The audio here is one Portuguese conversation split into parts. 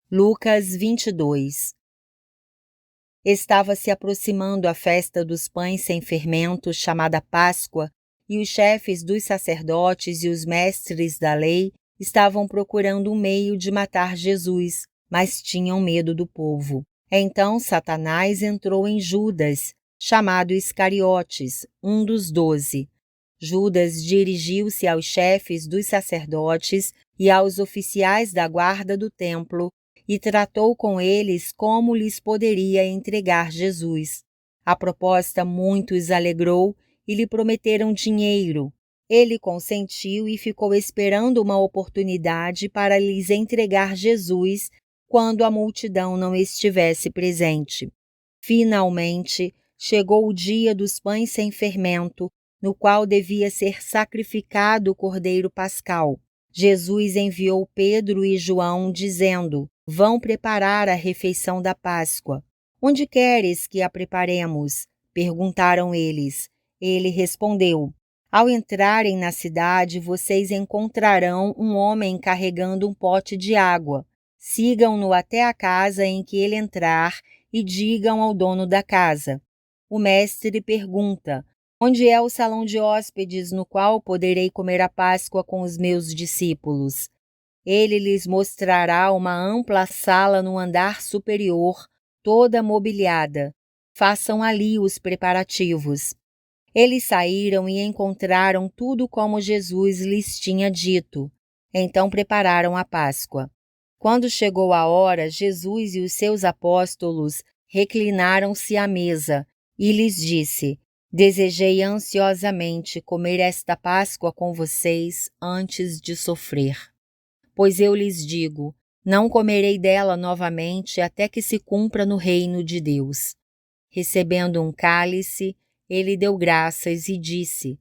Lucas 22. Estava se aproximando a festa dos pães sem fermento, chamada Páscoa, e os chefes dos sacerdotes e os mestres da lei estavam procurando um meio de matar Jesus, mas tinham medo do povo. Então Satanás entrou em Judas, chamado Iscariotes, um dos 12. Judas dirigiu-se aos chefes dos sacerdotes e aos oficiais da guarda do templo e tratou com eles como lhes poderia entregar Jesus. A proposta muito os alegrou e lhe prometeram dinheiro. Ele consentiu e ficou esperando uma oportunidade para lhes entregar Jesus quando a multidão não estivesse presente. Finalmente, chegou o dia dos pães sem fermento, no qual devia ser sacrificado o cordeiro pascal. Jesus enviou Pedro e João, dizendo: Vão preparar a refeição da Páscoa. Onde queres que a preparemos? Perguntaram eles. Ele respondeu: Ao entrarem na cidade, vocês encontrarão um homem carregando um pote de água. Sigam-no até a casa em que ele entrar e digam ao dono da casa: O mestre pergunta: Onde é o salão de hóspedes no qual poderei comer a Páscoa com os meus discípulos? Ele lhes mostrará uma ampla sala no andar superior, toda mobiliada. Façam ali os preparativos. Eles saíram e encontraram tudo como Jesus lhes tinha dito. Então prepararam a Páscoa. Quando chegou a hora, Jesus e os seus apóstolos reclinaram-se à mesa e lhes disse: Desejei ansiosamente comer esta Páscoa com vocês antes de sofrer. Pois eu lhes digo, não comerei dela novamente até que se cumpra no reino de Deus. Recebendo um cálice, ele deu graças e disse: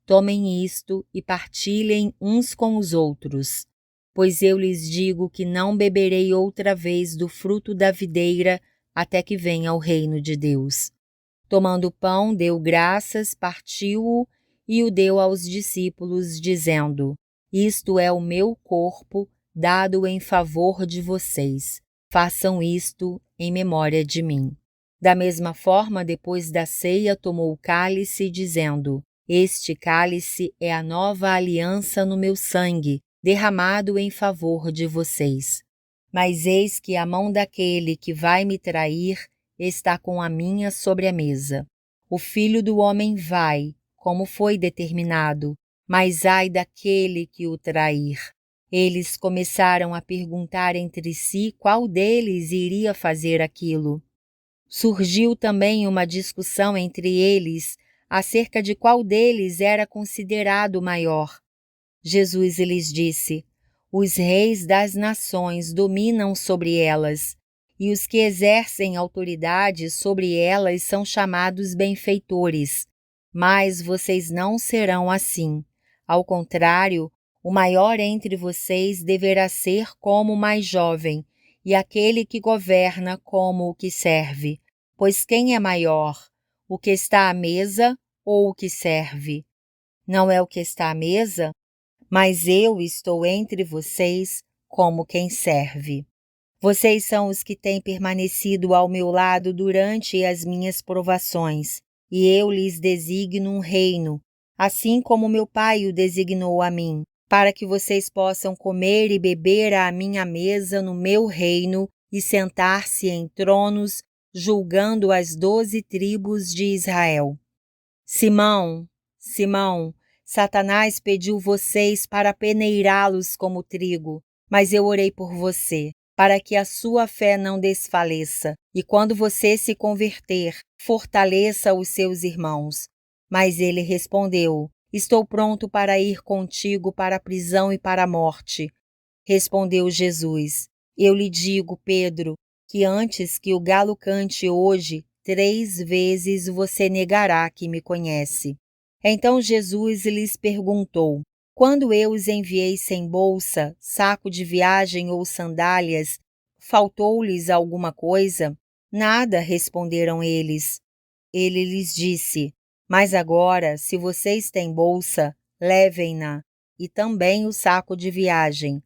Tomem isto e partilhem uns com os outros, pois eu lhes digo que não beberei outra vez do fruto da videira até que venha o reino de Deus. Tomando o pão, deu graças, partiu-o e o deu aos discípulos, dizendo: Isto é o meu corpo, dado em favor de vocês. Façam isto em memória de mim. Da mesma forma, depois da ceia, tomou o cálice, dizendo: Este cálice é a nova aliança no meu sangue, derramado em favor de vocês. Mas eis que a mão daquele que vai me trair está com a minha sobre a mesa. O Filho do Homem vai, como foi determinado, mas ai daquele que o trair. Eles começaram a perguntar entre si qual deles iria fazer aquilo. Surgiu também uma discussão entre eles acerca de qual deles era considerado maior. Jesus lhes disse: Os reis das nações dominam sobre elas, e os que exercem autoridade sobre elas são chamados benfeitores. Mas vocês não serão assim. Ao contrário, o maior entre vocês deverá ser como o mais jovem, e aquele que governa como o que serve. Pois quem é maior, o que está à mesa ou o que serve? Não é o que está à mesa? Mas eu estou entre vocês como quem serve. Vocês são os que têm permanecido ao meu lado durante as minhas provações, e eu lhes designo um reino, assim como meu Pai o designou a mim, para que vocês possam comer e beber à minha mesa no meu reino e sentar-se em tronos, julgando as 12 tribos de Israel. Simão, Simão, Satanás pediu vocês para peneirá-los como trigo, mas eu orei por você, para que a sua fé não desfaleça, e quando você se converter, fortaleça os seus irmãos. Mas ele respondeu: Estou pronto para ir contigo para a prisão e para a morte. Respondeu Jesus: Eu lhe digo, Pedro, que antes que o galo cante hoje, 3 vezes você negará que me conhece. Então Jesus lhes perguntou: Quando eu os enviei sem bolsa, saco de viagem ou sandálias, faltou-lhes alguma coisa? Nada, responderam eles. Ele lhes disse: Mas agora, se vocês têm bolsa, levem-na, e também o saco de viagem.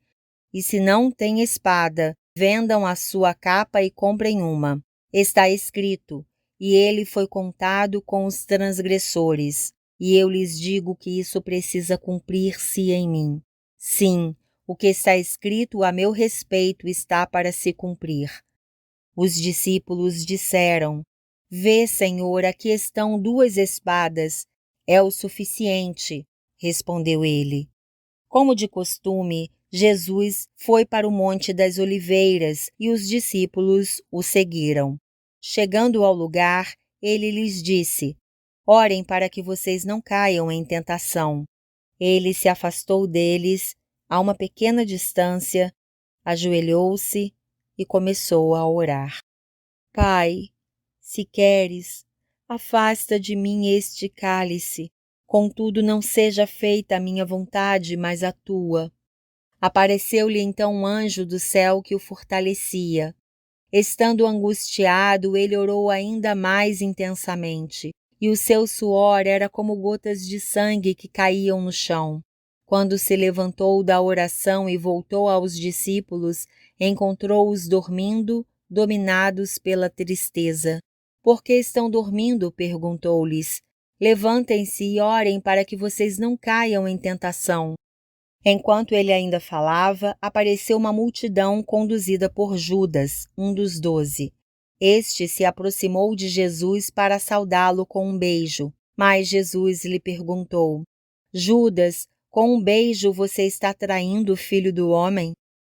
E se não têm espada, vendam a sua capa e comprem uma. Está escrito: e ele foi contado com os transgressores. E eu lhes digo que isso precisa cumprir-se em mim. Sim, o que está escrito a meu respeito está para se cumprir. Os discípulos disseram: Vê, Senhor, aqui estão 2 espadas. É o suficiente, respondeu ele. Como de costume, Jesus foi para o Monte das Oliveiras e os discípulos o seguiram. Chegando ao lugar, ele lhes disse: Orem para que vocês não caiam em tentação. Ele se afastou deles a uma pequena distância, ajoelhou-se e começou a orar. Pai, se queres, afasta de mim este cálice. Contudo, não seja feita a minha vontade, mas a tua. Apareceu-lhe então um anjo do céu que o fortalecia. Estando angustiado, ele orou ainda mais intensamente, e o seu suor era como gotas de sangue que caíam no chão. Quando se levantou da oração e voltou aos discípulos, encontrou-os dormindo, dominados pela tristeza. Por que estão dormindo? Perguntou-lhes. Levantem-se e orem para que vocês não caiam em tentação. Enquanto ele ainda falava, apareceu uma multidão conduzida por Judas, um dos 12. Este se aproximou de Jesus para saudá-lo com um beijo, mas Jesus lhe perguntou: Judas, com um beijo você está traindo o Filho do Homem?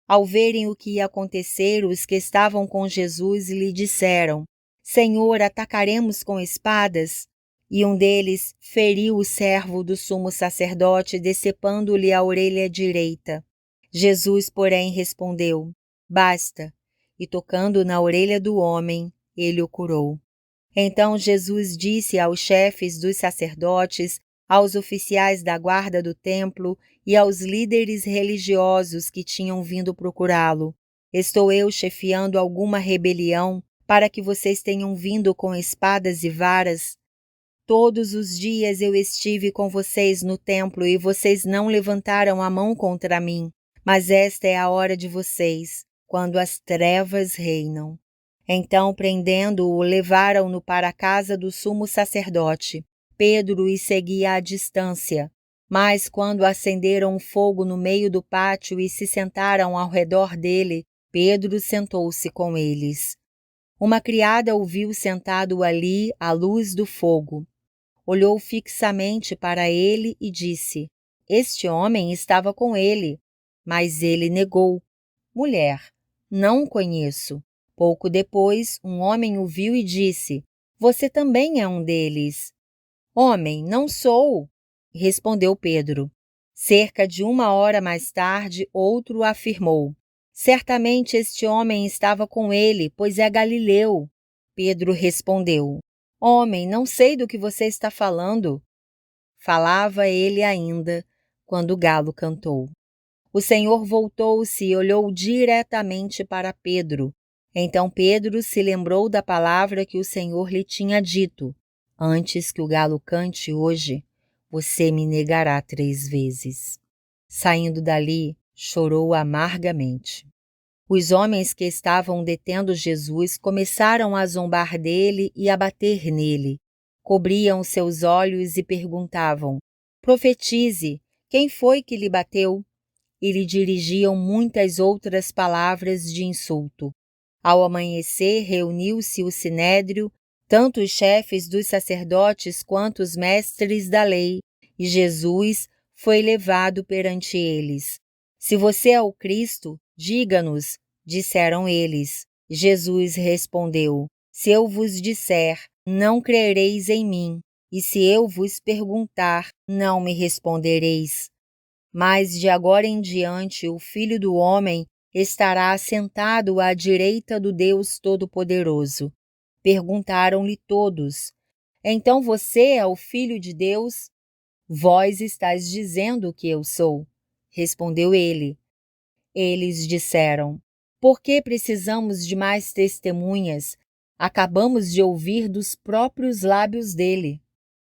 Ao verem o que ia acontecer, os que estavam com Jesus lhe disseram: Senhor, atacaremos com espadas? E um deles feriu o servo do sumo sacerdote, decepando-lhe a orelha direita. Jesus, porém, respondeu: Basta. E tocando na orelha do homem, ele o curou. Então Jesus disse aos chefes dos sacerdotes, aos oficiais da guarda do templo e aos líderes religiosos que tinham vindo procurá-lo: Estou eu chefiando alguma rebelião para que vocês tenham vindo com espadas e varas? Todos os dias eu estive com vocês no templo e vocês não levantaram a mão contra mim. Mas esta é a hora de vocês, quando as trevas reinam. Então, prendendo-o, levaram-no para a casa do sumo sacerdote. Pedro os seguia à distância. Mas quando acenderam um fogo no meio do pátio e se sentaram ao redor dele, Pedro sentou-se com eles. Uma criada o viu sentado ali à luz do fogo. Olhou fixamente para ele e disse: Este homem estava com ele. Mas ele negou: Mulher, não o conheço. Pouco depois, um homem o viu e disse: Você também é um deles. Homem, não sou, respondeu Pedro. Cerca de 1 hora mais tarde, outro afirmou: Certamente este homem estava com ele, pois é galileu. Pedro respondeu: Homem, não sei do que você está falando. Falava ele ainda, quando o galo cantou. O Senhor voltou-se e olhou diretamente para Pedro. Então Pedro se lembrou da palavra que o Senhor lhe tinha dito: Antes que o galo cante hoje, você me negará 3 vezes. Saindo dali, chorou amargamente. Os homens que estavam detendo Jesus começaram a zombar dele e a bater nele. Cobriam seus olhos e perguntavam: Profetize, quem foi que lhe bateu? E lhe dirigiam muitas outras palavras de insulto. Ao amanhecer, reuniu-se o sinédrio, tanto os chefes dos sacerdotes quanto os mestres da lei, e Jesus foi levado perante eles. Se você é o Cristo, diga-nos, disseram eles. Jesus respondeu: Se eu vos disser, não crereis em mim, e se eu vos perguntar, não me respondereis. Mas de agora em diante o Filho do Homem estará assentado à direita do Deus Todo-Poderoso. Perguntaram-lhe todos: Então você é o Filho de Deus? Vós estáis dizendo que eu sou. Respondeu ele. Eles disseram: Por que precisamos de mais testemunhas? Acabamos de ouvir dos próprios lábios dele.